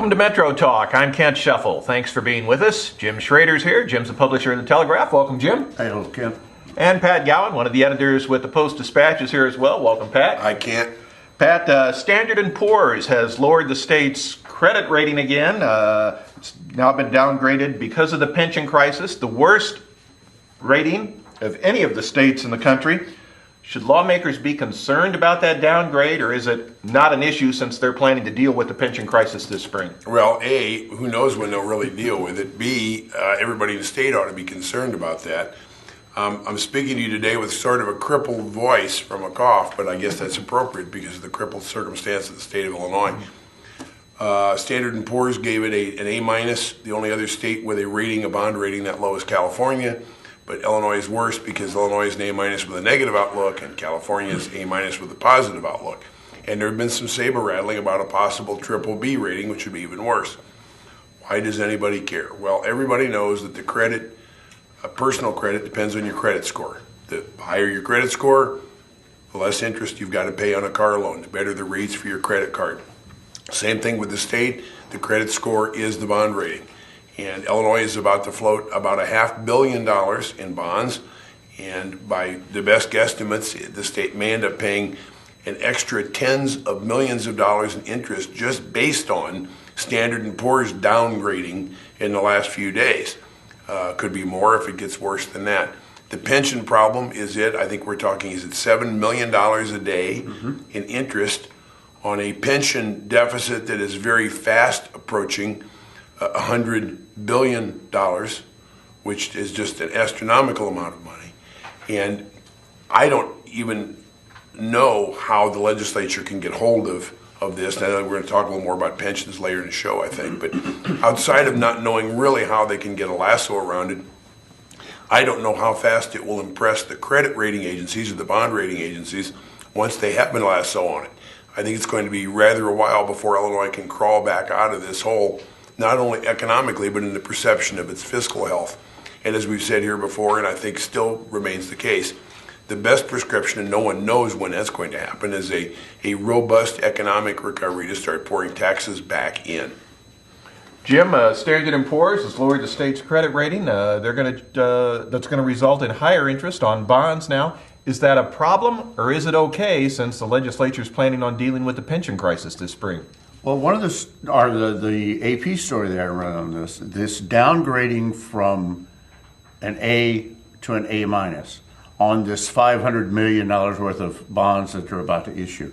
Welcome to Metro Talk. I'm Kent Shuffle. Thanks for being with us. Jim Schrader's here. Jim's the publisher of the Telegraph. Welcome, Jim. Hello, Kent. And Pat Gowan, one of the editors with the Post-Dispatch, is here as well. Welcome, Pat. Hi, Kent. Pat, Standard & Poor's has lowered the state's credit rating again. It's now been downgraded because of the pension crisis, the worst rating of any of the states in the country. Should lawmakers be concerned about that downgrade, or is it not an issue since they're planning to deal with the pension crisis this spring? Well, A, who knows when they'll really deal with it. B, everybody in the state ought to be concerned about that. I'm speaking to you today with sort of a crippled voice from a cough, but I guess that's appropriate because of the crippled circumstance of the state of Illinois. Standard & Poor's gave it an A-. The only other state with a bond rating that low is California. But Illinois is worse because Illinois is an A- with a negative outlook and California is A- with a positive outlook. And there have been some saber rattling about a possible triple B rating, which would be even worse. Why does anybody care? Well, everybody knows that the credit, personal credit, depends on your credit score. The higher your credit score, the less interest you've got to pay on a car loan, the better the rates for your credit card. Same thing with the state. The credit score is the bond rating. And Illinois is about to float about $500 million in bonds. And by the best guesstimates, the state may end up paying an extra tens of millions of dollars in interest just based on Standard & Poor's downgrading in the last few days. Could be more if it gets worse than that. The pension problem is I think we're talking, is it $7 million a day in interest on a pension deficit that is very fast approaching $100 billion, which is just an astronomical amount of money. And I don't even know how the legislature can get hold of this. Now, we're going to talk a little more about pensions later in the show, I think. But outside of not knowing really how they can get a lasso around it, I don't know how fast it will impress the credit rating agencies or the bond rating agencies once they have been lasso on it. I think it's going to be rather a while before Illinois can crawl back out of this hole, not only economically, but in the perception of its fiscal health. And as we've said here before, and I think still remains the case, the best prescription, and no one knows when that's going to happen, is a robust economic recovery to start pouring taxes back in. Jim, Standard & Poor's has lowered the state's credit rating. That's going to result in higher interest on bonds now. Is that a problem, or is it okay since the legislature is planning on dealing with the pension crisis this spring? Well, one of the AP story that I read on this downgrading from an A to an A- on this $500 million worth of bonds that they're about to issue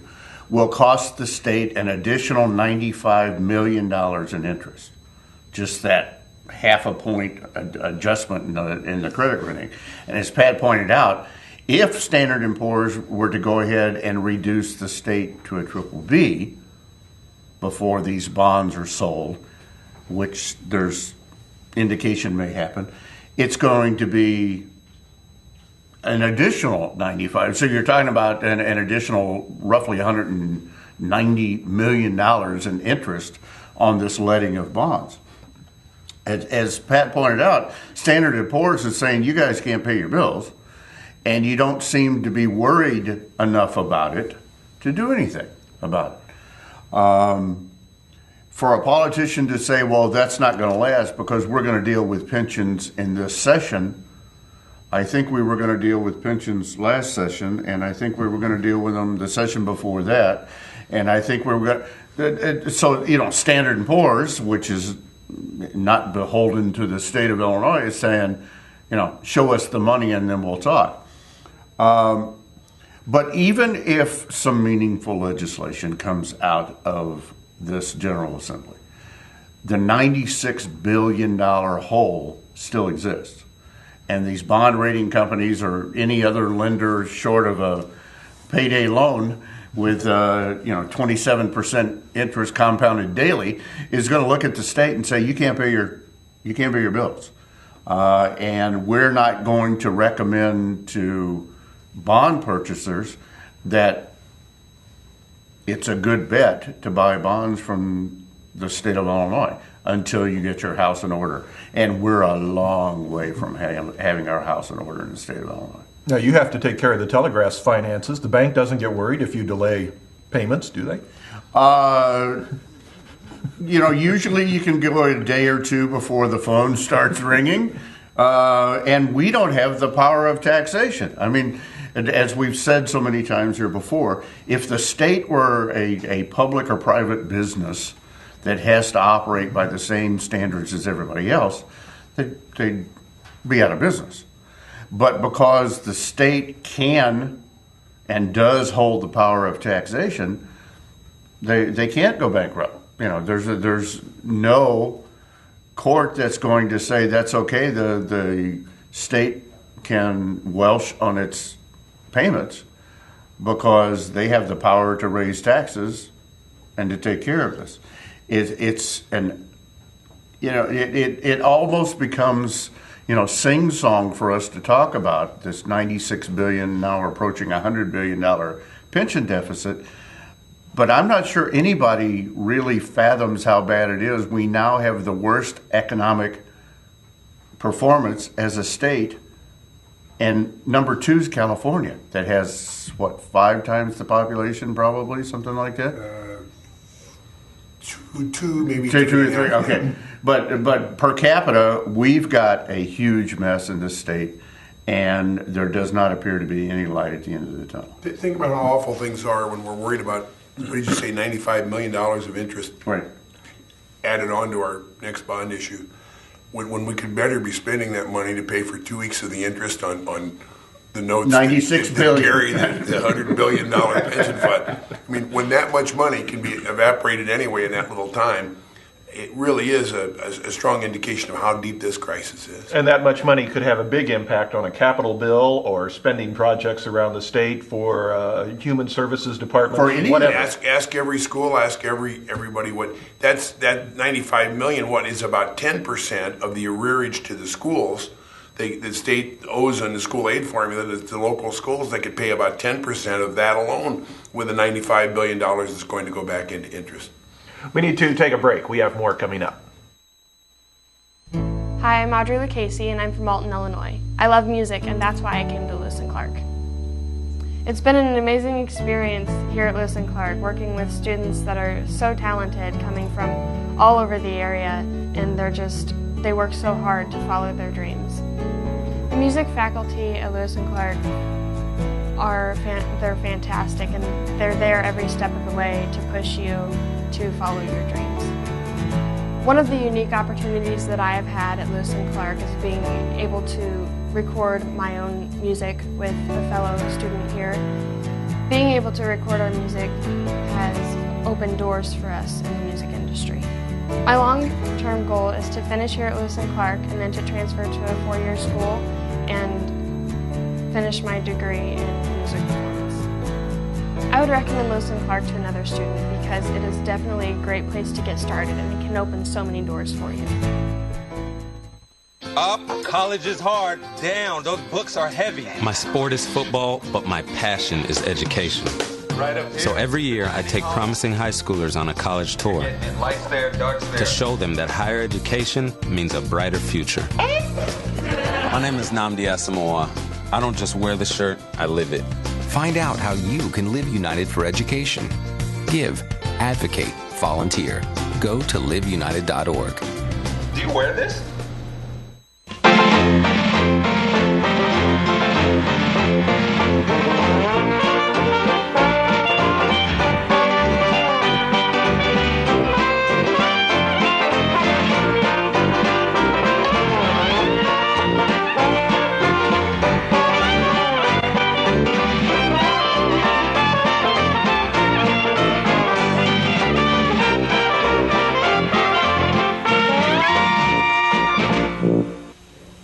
will cost the state an additional $95 million in interest. Just that half a point adjustment in the credit rating. And as Pat pointed out, if Standard & Poor's were to go ahead and reduce the state to a triple B, before these bonds are sold, which there's indication may happen, it's going to be an additional 95. So you're talking about an additional roughly $190 million in interest on this letting of bonds. As Pat pointed out, Standard & Poor's is saying you guys can't pay your bills, and you don't seem to be worried enough about it to do anything about it. For a politician to say, well, that's not going to last because we're going to deal with pensions in this session. I think we were going to deal with pensions last session, and I think we were going to deal with them the session before that. And I think we were going to, so, Standard & Poor's, which is not beholden to the state of Illinois, is saying, show us the money and then we'll talk. But even if some meaningful legislation comes out of this General Assembly, the $96 billion hole still exists. And these bond rating companies or any other lender short of a payday loan with 27% interest compounded daily is going to look at the state and say, you can't pay your bills. And we're not going to recommend to bond purchasers that it's a good bet to buy bonds from the state of Illinois until you get your house in order. And we're a long way from having our house in order in the state of Illinois. Now, you have to take care of the Telegraph's finances. The bank doesn't get worried if you delay payments, do they? usually you can go a day or two before the phone starts ringing, and we don't have the power of taxation. I mean, as we've said so many times here before, if the state were a public or private business that has to operate by the same standards as everybody else, they'd be out of business. But because the state can and does hold the power of taxation, they can't go bankrupt. There's no court that's going to say that's okay. The state can welsh on its payments because they have the power to raise taxes and to take care of this. It almost becomes sing-song for us to talk about this $96 billion, now approaching $100 billion pension deficit. But I'm not sure anybody really fathoms how bad it is. We now have the worst economic performance as a state. And number 2 is California, that has, 5 times the population, probably, something like that? Two, maybe two or three. Okay. But per capita, we've got a huge mess in this state, and there does not appear to be any light at the end of the tunnel. Think about how awful things are when we're worried about, what did you say, $95 million of interest Right. added on to our next bond issue. When we could better be spending that money to pay for 2 weeks of the interest on the notes $96 billion. carry the $100 billion pension fund. I mean, when that much money can be evaporated anyway in that little time, it really is a strong indication of how deep this crisis is. And that much money could have a big impact on a capital bill or spending projects around the state for human services departments, For any- whatever. Ask every school, ask everybody what that $95 million. What is about 10% of the arrearage to the schools? The state owes on the school aid formula that the local schools, they could pay about 10% of that alone with the $95 billion that's going to go back into interest. We need to take a break. We have more coming up. Hi, I'm Audrey Lucchese, and I'm from Alton, Illinois. I love music, and that's why I came to Lewis & Clark. It's been an amazing experience here at Lewis & Clark, working with students that are so talented, coming from all over the area, and they work so hard to follow their dreams. The music faculty at Lewis & Clark they're fantastic, and they're there every step of the way to push you to follow your dreams. One of the unique opportunities that I have had at Lewis & Clark is being able to record my own music with a fellow student here. Being able to record our music has opened doors for us in the music industry. My long-term goal is to finish here at Lewis & Clark and then to transfer to a 4-year school and finish my degree in music performance. I would recommend Lewis & Clark to another student because it is definitely a great place to get started and it can open so many doors for you. Up, college is hard. Down, those books are heavy. My sport is football, but my passion is education. Right up here. So every year I take promising high schoolers on a college tour Lights there, darks there. to show them that higher education means a brighter future. My name is Nnamdi Asamoah. I don't just wear the shirt, I live it. Find out how you can live United for Education. Give, advocate, volunteer. Go to liveunited.org. Do you wear this?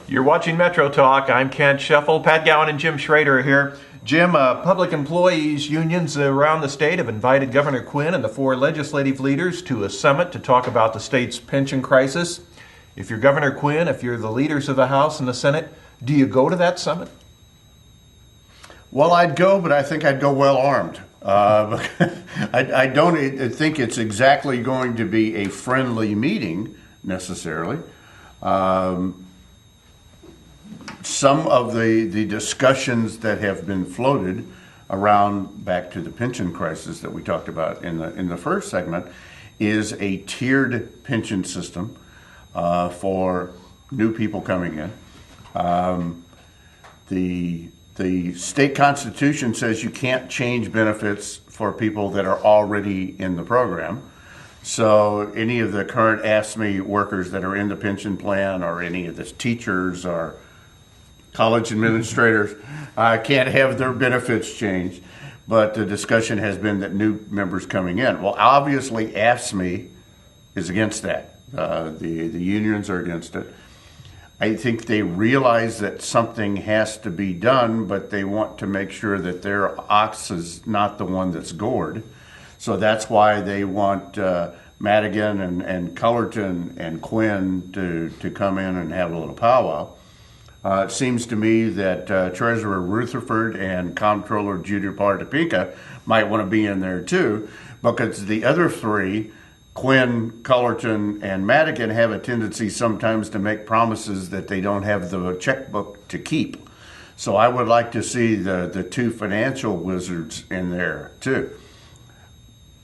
You're watching Metro Talk. I'm Kent Scheffel. Pat Gowan and Jim Schrader are here. Jim, public employees unions around the state have invited Governor Quinn and the 4 legislative leaders to a summit to talk about the state's pension crisis. If you're Governor Quinn, if you're the leaders of the House and the Senate, do you go to that summit? Well, I'd go, but I think I'd go well armed. I don't think it's exactly going to be a friendly meeting necessarily. Some of the discussions that have been floated around back to the pension crisis that we talked about in the first segment is a tiered pension system for new people coming in. The state constitution says you can't change benefits for people that are already in the program. So any of the current AFSCME workers that are in the pension plan, or any of the teachers or college administrators, can't have their benefits changed. But the discussion has been that new members coming in. Well, obviously AFSCME is against that. The unions are against it. I think they realize that something has to be done, but they want to make sure that their ox is not the one that's gored. So that's why they want Madigan and Cullerton and Quinn to come in and have a little powwow. It seems to me that Treasurer Rutherford and Comptroller Judy Topeka might want to be in there too, because the other three, Quinn, Cullerton, and Madigan, have a tendency sometimes to make promises that they don't have the checkbook to keep. So I would like to see the two financial wizards in there too.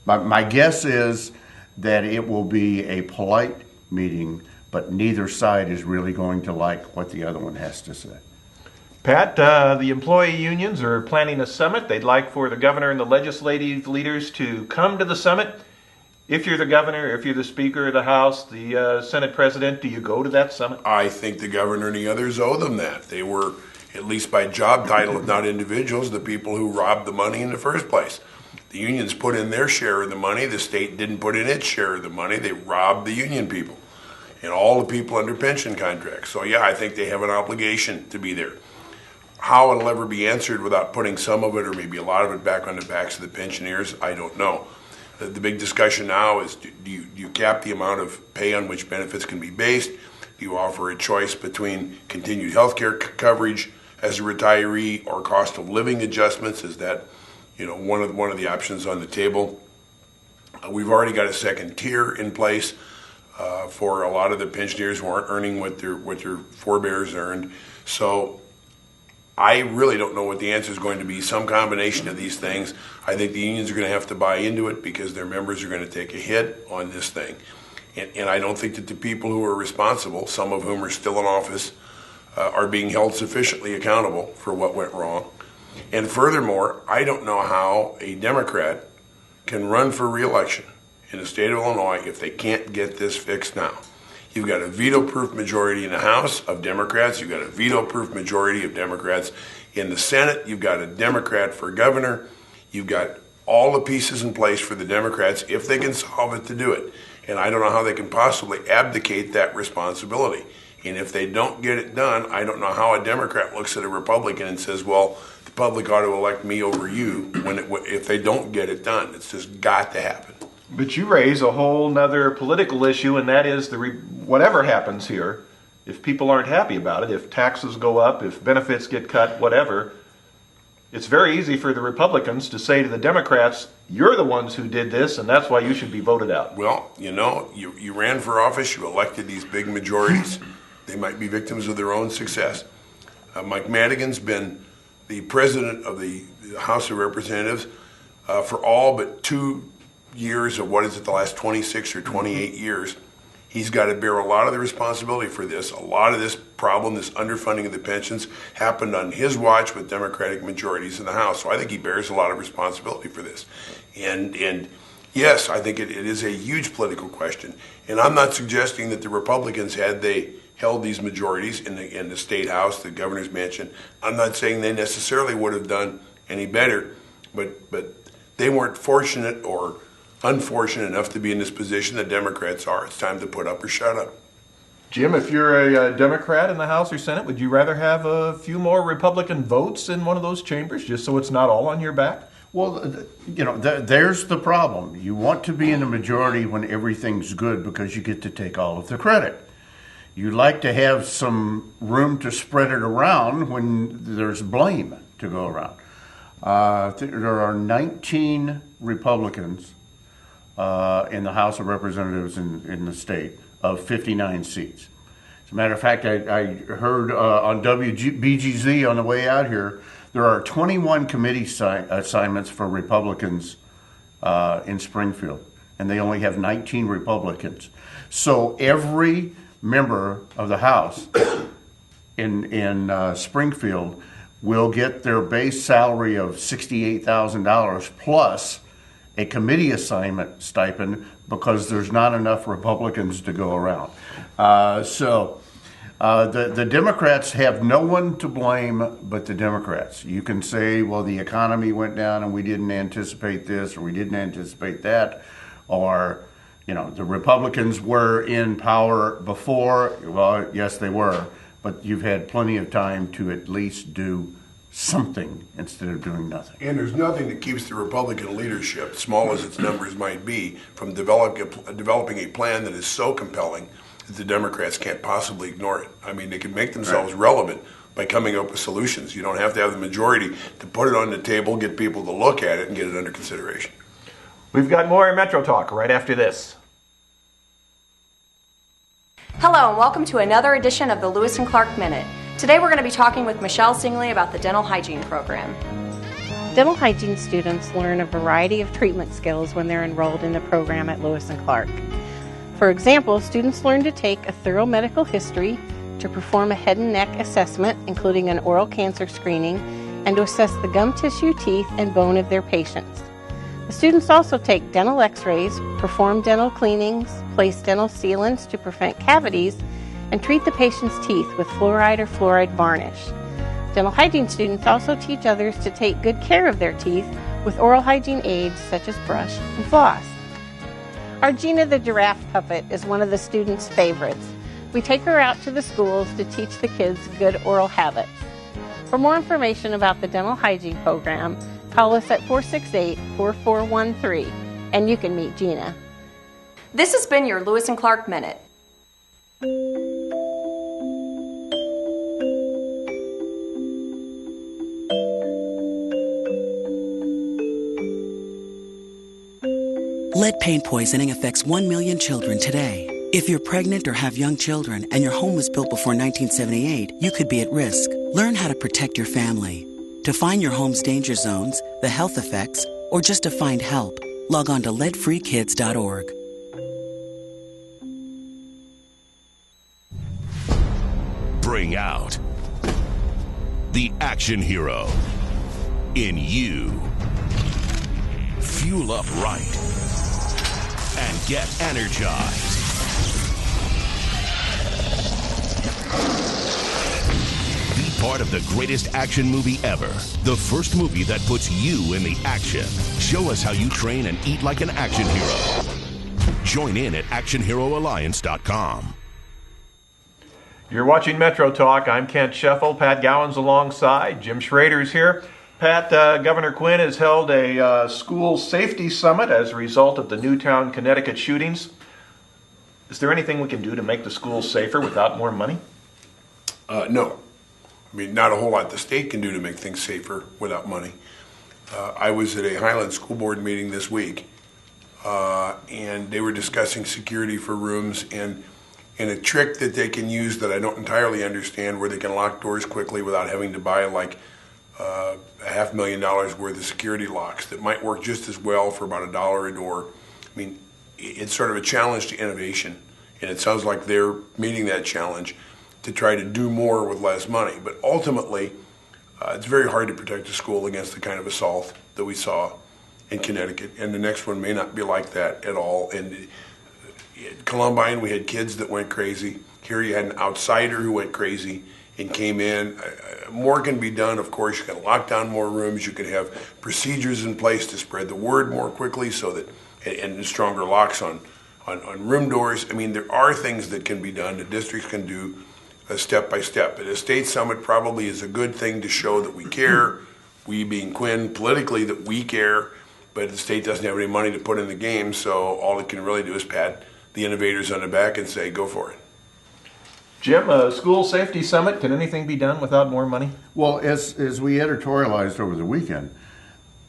My guess is that it will be a polite meeting, but neither side is really going to like what the other one has to say. Pat, the employee unions are planning a summit. They'd like for the governor and the legislative leaders to come to the summit. If you're the governor, if you're the Speaker of the House, the Senate President, do you go to that summit? I think the governor and the others owe them that. They were, at least by job title, if not individuals, the people who robbed the money in the first place. The unions put in their share of the money. The state didn't put in its share of the money. They robbed the union people and all the people under pension contracts. So yeah, I think they have an obligation to be there. How it'll ever be answered without putting some of it or maybe a lot of it back on the backs of the pensioners, I don't know. The big discussion now is, do you cap the amount of pay on which benefits can be based? Do you offer a choice between continued health care coverage as a retiree or cost of living adjustments? Is that one of the options on the table? We've already got a second tier in place for a lot of the pensioners who aren't earning what their forebears earned. So I really don't know what the answer is going to be. Some combination of these things. I think the unions are going to have to buy into it because their members are going to take a hit on this thing. And I don't think that the people who are responsible, some of whom are still in office, are being held sufficiently accountable for what went wrong. And furthermore, I don't know how a Democrat can run for re-election in the state of Illinois if they can't get this fixed now. You've got a veto-proof majority in the House of Democrats. You've got a veto-proof majority of Democrats in the Senate. You've got a Democrat for governor. You've got all the pieces in place for the Democrats, if they can solve it, to do it. And I don't know how they can possibly abdicate that responsibility. And if they don't get it done, I don't know how a Democrat looks at a Republican and says, well, the public ought to elect me over you if they don't get it done. It's just got to happen. But you raise a whole nother political issue, and that is whatever happens here, if people aren't happy about it, if taxes go up, if benefits get cut, whatever, it's very easy for the Republicans to say to the Democrats, you're the ones who did this, and that's why you should be voted out. Well, you ran for office, you elected these big majorities. They might be victims of their own success. Mike Madigan's been the president of the House of Representatives for all but 2 years of the last 26 or 28 years. He's got to bear a lot of the responsibility for this. A lot of this problem, this underfunding of the pensions, happened on his watch with Democratic majorities in the House. So I think he bears a lot of responsibility for this. And yes, I think it is a huge political question. And I'm not suggesting that the Republicans, had they held these majorities in the State House, the governor's mansion, I'm not saying they necessarily would have done any better, but they weren't fortunate or unfortunate enough to be in this position that Democrats are. It's time to put up or shut up. Jim, if you're a Democrat in the House or Senate, would you rather have a few more Republican votes in one of those chambers just so it's not all on your back? Well, there's the problem. You want to be in the majority when everything's good because you get to take all of the credit. You like to have some room to spread it around when there's blame to go around. There are 19 Republicans in the House of Representatives in the state of 59 seats. As a matter of fact, I heard on WBGZ on the way out here, there are 21 committee assignments for Republicans in Springfield. and they only have 19 Republicans. So every member of the House in Springfield will get their base salary of $68,000 plus a committee assignment stipend because there's not enough Republicans to go around. The Democrats have no one to blame but the Democrats. You can say, well, the economy went down and we didn't anticipate this or we didn't anticipate that, or, you know, the Republicans were in power before. Well, yes, they were, but you've had plenty of time to at least do something instead of doing nothing. And there's nothing that keeps the Republican leadership, small as its numbers might be, from developing a plan that is so compelling that the Democrats can't possibly ignore it. I mean, they can make themselves relevant by coming up with solutions. You don't have to have the majority to put it on the table, get people to look at it, and get it under consideration. We've got more Metro Talk right after this. Hello and welcome to another edition of the Lewis and Clark Minute. Today we're going to be talking with Michelle Singley about the dental hygiene program. Dental hygiene students learn a variety of treatment skills when they're enrolled in the program at Lewis and Clark. For example, students learn to take a thorough medical history, to perform a head and neck assessment, including an oral cancer screening, and to assess the gum tissue, teeth, and bone of their patients. The students also take dental x-rays, perform dental cleanings, place dental sealants to prevent cavities, and treat the patient's teeth with fluoride or fluoride varnish. Dental hygiene students also teach others to take good care of their teeth with oral hygiene aids such as brush and floss. Our Gina the giraffe puppet is one of the students' favorites. We take her out to the schools to teach the kids good oral habits. For more information about the dental hygiene program, call us at 468-4413 and you can meet Gina. This has been your Lewis and Clark Minute. Lead paint poisoning affects 1 million children today. If you're pregnant or have young children and your home was built before 1978, you could be at risk. Learn how to protect your family. To find your home's danger zones, the health effects, or just to find help, log on to leadfreekids.org. Bring out the action hero in you. Fuel up right and get energized. Be part of the greatest action movie ever. The first movie that puts you in the action. Show us how you train and eat like an action hero. Join in at actionheroalliance.com. You're watching Metro Talk. I'm Kent Sheffel. Pat Gowan's alongside. Jim Schrader's here. Pat, Governor Quinn has held a school safety summit as a result of the Newtown, Connecticut shootings. Is there anything we can do to make the schools safer without more money? No. I mean, not a whole lot the state can do to make things safer without money. I was at a Highland School Board meeting this week, and they were discussing security for rooms and a trick that they can use that I don't entirely understand, where they can lock doors quickly without having to buy like $500,000 worth of security locks that might work just as well for about $1 a door. I mean, it's sort of a challenge to innovation, and it sounds like they're meeting that challenge to try to do more with less money. But ultimately, it's very hard to protect a school against the kind of assault that we saw in Connecticut, and the next one may not be like that at all. And at Columbine, we had kids that went crazy. Here you had an outsider who went crazy and came in. More can be done, of course. You can lock down more rooms. You can have procedures in place to spread the word more quickly, so that, and stronger locks on room doors. I mean, there are things that can be done that districts can do step by step. But a state summit probably is a good thing to show that we care, we being Quinn, politically, that we care, but the state doesn't have any money to put in the game, so all it can really do is pat the innovators on the back and say, go for it. Jim, a school safety summit, can anything be done without more money? Well, as we editorialized over the weekend,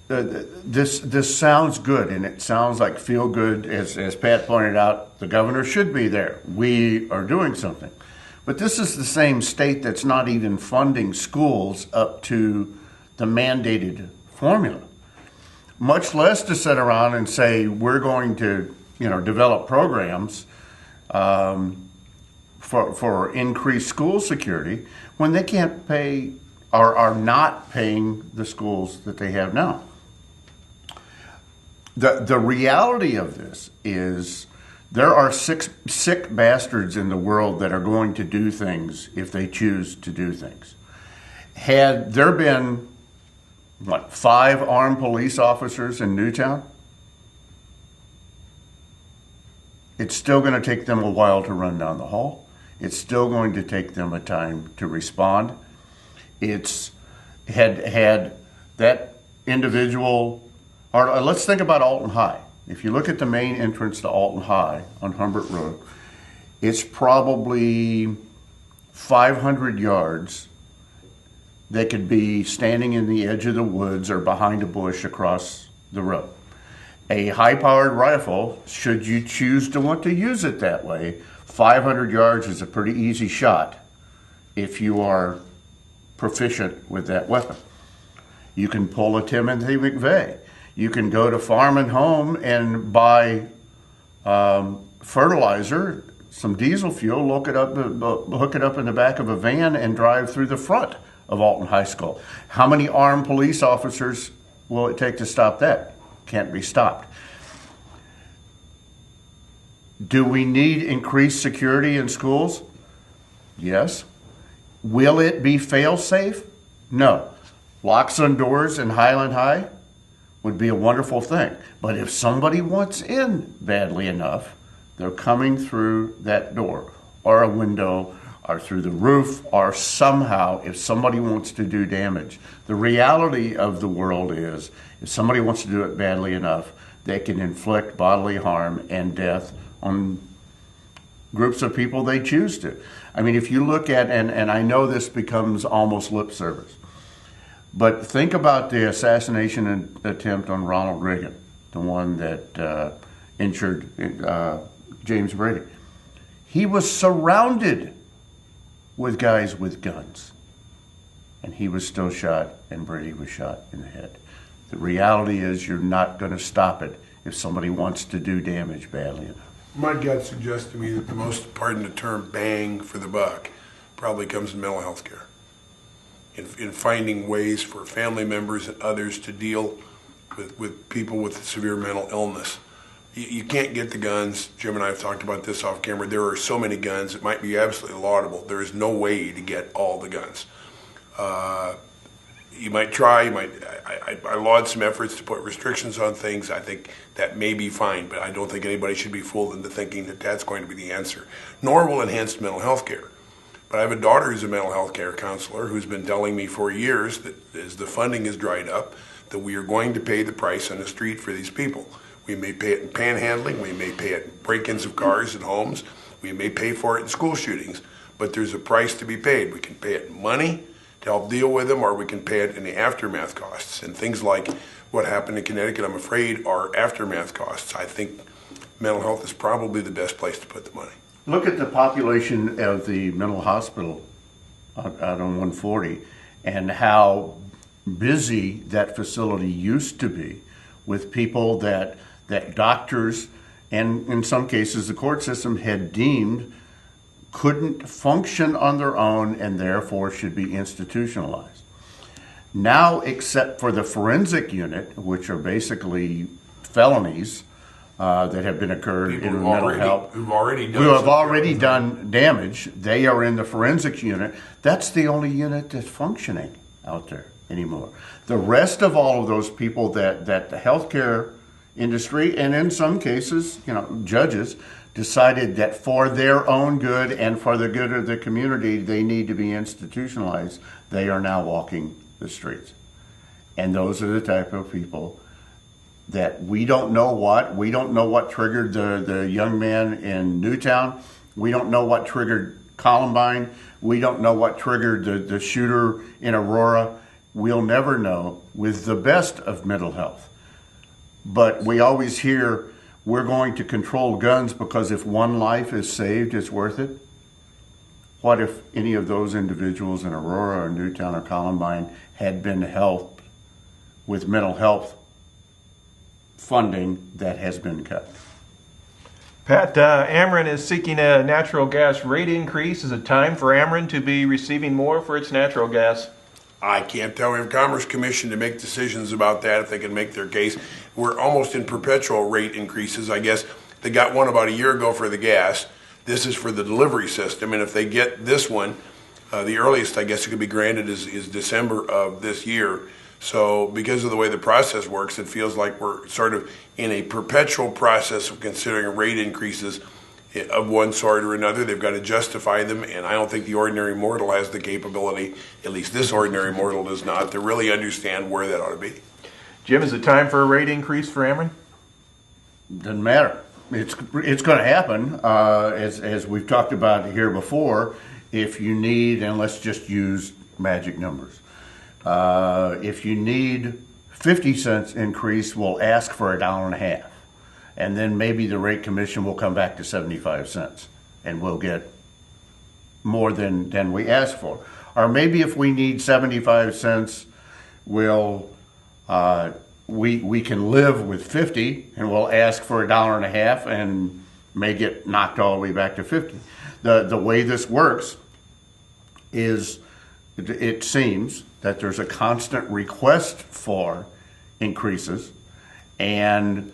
this sounds good, and it sounds like feel good. As Pat pointed out, the governor should be there. We are doing something. But this is the same state that's not even funding schools up to the mandated formula, much less to sit around and say, we're going to develop programs for increased school security when they can't pay or are not paying the schools that they have now. The reality of this is there are sick bastards in the world that are going to do things if they choose to do things. Had there been, 5 armed police officers in Newtown, it's still going to take them a while to run down the hall. It's still going to take them a time to respond. It's had that individual, or let's think about Alton High. If you look at the main entrance to Alton High on Humbert Road, it's probably 500 yards. They could be standing in the edge of the woods or behind a bush across the road. A high-powered rifle, should you choose to want to use it that way, 500 yards is a pretty easy shot if you are proficient with that weapon. You can pull a Timothy McVeigh. You can go to Farm and Home and buy fertilizer, some diesel fuel, hook it up in the back of a van and drive through the front of Alton High School. How many armed police officers will it take to stop that? Can't be stopped. Do we need increased security in schools? Yes. Will it be fail-safe? No. Locks on doors in Highland High would be a wonderful thing. But if somebody wants in badly enough, they're coming through that door or a window or through the roof or somehow if somebody wants to do damage. The reality of the world is if somebody wants to do it badly enough, they can inflict bodily harm and death on groups of people they choose to. I mean, if you look at, and I know this becomes almost lip service, but think about the assassination attempt on Ronald Reagan, the one that injured James Brady. He was surrounded with guys with guns, and he was still shot, and Brady was shot in the head. The reality is you're not going to stop it if somebody wants to do damage badly enough. My gut suggests to me that the most, pardon the term, bang for the buck probably comes in mental health care. In finding ways for family members and others to deal with people with severe mental illness. You can't get the guns. Jim and I have talked about this off camera. There are so many guns, it might be absolutely laudable. There is no way to get all the guns. You might try, I laud some efforts to put restrictions on things. I think that may be fine, but I don't think anybody should be fooled into thinking that that's going to be the answer. Nor will enhanced mental health care. But I have a daughter who's a mental health care counselor who's been telling me for years that as the funding is dried up, that we are going to pay the price on the street for these people. We may pay it in panhandling, we may pay it in break-ins of cars and homes, we may pay for it in school shootings, but there's a price to be paid. We can pay it in money to help deal with them, or we can pay it in the aftermath costs. And things like what happened in Connecticut, I'm afraid, are aftermath costs. I think mental health is probably the best place to put the money. Look at the population of the mental hospital out on 140 and how busy that facility used to be with people that doctors and in some cases the court system had deemed couldn't function on their own and therefore should be institutionalized. Now, except for the forensic unit, which are basically felonies that have been occurred People in mental health, who have already done damage, they are in the forensic unit. That's the only unit that's functioning out there anymore. The rest of all of those people that the healthcare industry and in some cases, judges decided that for their own good and for the good of the community, they need to be institutionalized. They are now walking the streets. And those are the type of people that we don't know what triggered the young man in Newtown. We don't know what triggered Columbine. We don't know what triggered the shooter in Aurora. We'll never know with the best of mental health. But we always hear we're going to control guns because if one life is saved, it's worth it. What if any of those individuals in Aurora or Newtown or Columbine had been helped with mental health funding that has been cut? Pat, Ameren is seeking a natural gas rate increase. Is it time for Ameren to be receiving more for its natural gas? I can't tell. We have Commerce Commission to make decisions about that if they can make their case. We're almost in perpetual rate increases. I guess they got one about a year ago for the gas. This is for the delivery system, and if they get this one, the earliest I guess it could be granted is December of this year. So because of the way the process works, it feels like we're sort of in a perpetual process of considering rate increases of one sort or another. They've got to justify them, and I don't think the ordinary mortal has the capability, at least this ordinary mortal does not, to really understand where that ought to be. Jim, is it time for a rate increase for Ameren? Doesn't matter. It's going to happen, as we've talked about here before. If you need, and let's just use magic numbers, if you need 50 cents increase, we'll ask for $1.50. And then maybe the rate commission will come back to 75 cents and we'll get more than we asked for. Or maybe if we need 75 cents, we can live with 50 and we'll ask for $1.50 and may get knocked all the way back to 50. The way this works is it seems that there's a constant request for increases and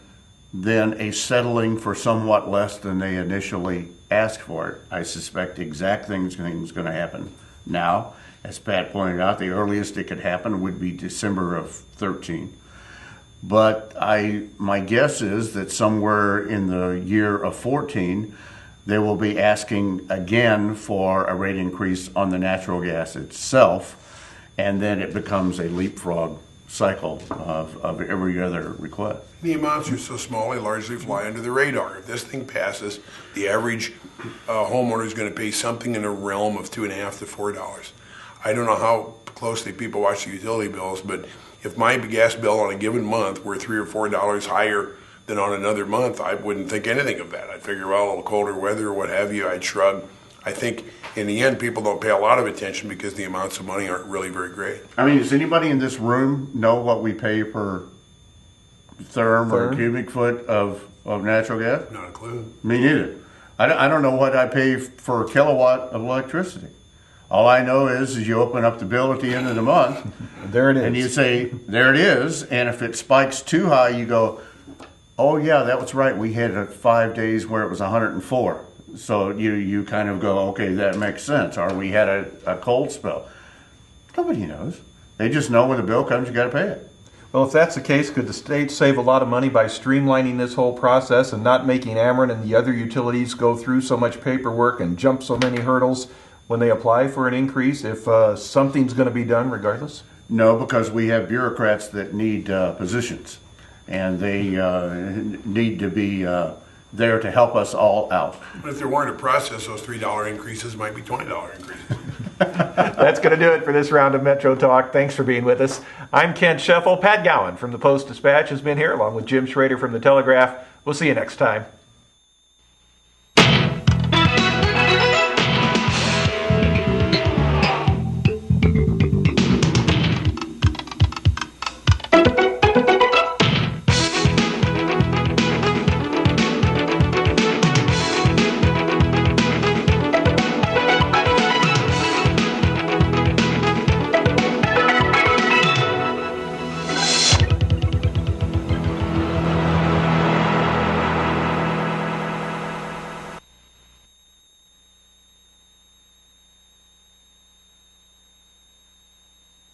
then a settling for somewhat less than they initially asked for it. I suspect the exact thing's going to happen now. As Pat pointed out, the earliest it could happen would be December of 13. But my guess is that somewhere in the year of 14, they will be asking again for a rate increase on the natural gas itself, and then it becomes a leapfrog cycle of every other request. The amounts are so small, they largely fly under the radar. If this thing passes, the average homeowner is going to pay something in the realm of $2.50 to $4. I don't know how closely people watch the utility bills, but if my gas bill on a given month were $3 or $4 higher than on another month, I wouldn't think anything of that. I'd figure, well, a little colder weather or what have you, I'd shrug. I think in the end, people don't pay a lot of attention because the amounts of money aren't really very great. I mean, does anybody in this room know what we pay per therm or cubic foot of natural gas? Not a clue. Me neither. I don't know what I pay for a kilowatt of electricity. All I know is you open up the bill at the end of the month. There it is. And you say, there it is. And if it spikes too high, you go, oh yeah, that was right. We had 5 days where it was 104. So you kind of go, okay, that makes sense. Or we had a cold spell. Nobody knows. They just know when the bill comes, you got to pay it. Well, if that's the case, could the state save a lot of money by streamlining this whole process and not making Ameren and the other utilities go through so much paperwork and jump so many hurdles when they apply for an increase if something's going to be done regardless? No, because we have bureaucrats that need positions, and they need to be there to help us all out. But if there weren't a process, those $3 increases might be $20 increases. That's going to do it for this round of Metro Talk. Thanks for being with us. I'm Kent Scheffel. Pat Gowan from the Post-Dispatch has been here, along with Jim Schrader from the Telegraph. We'll see you next time.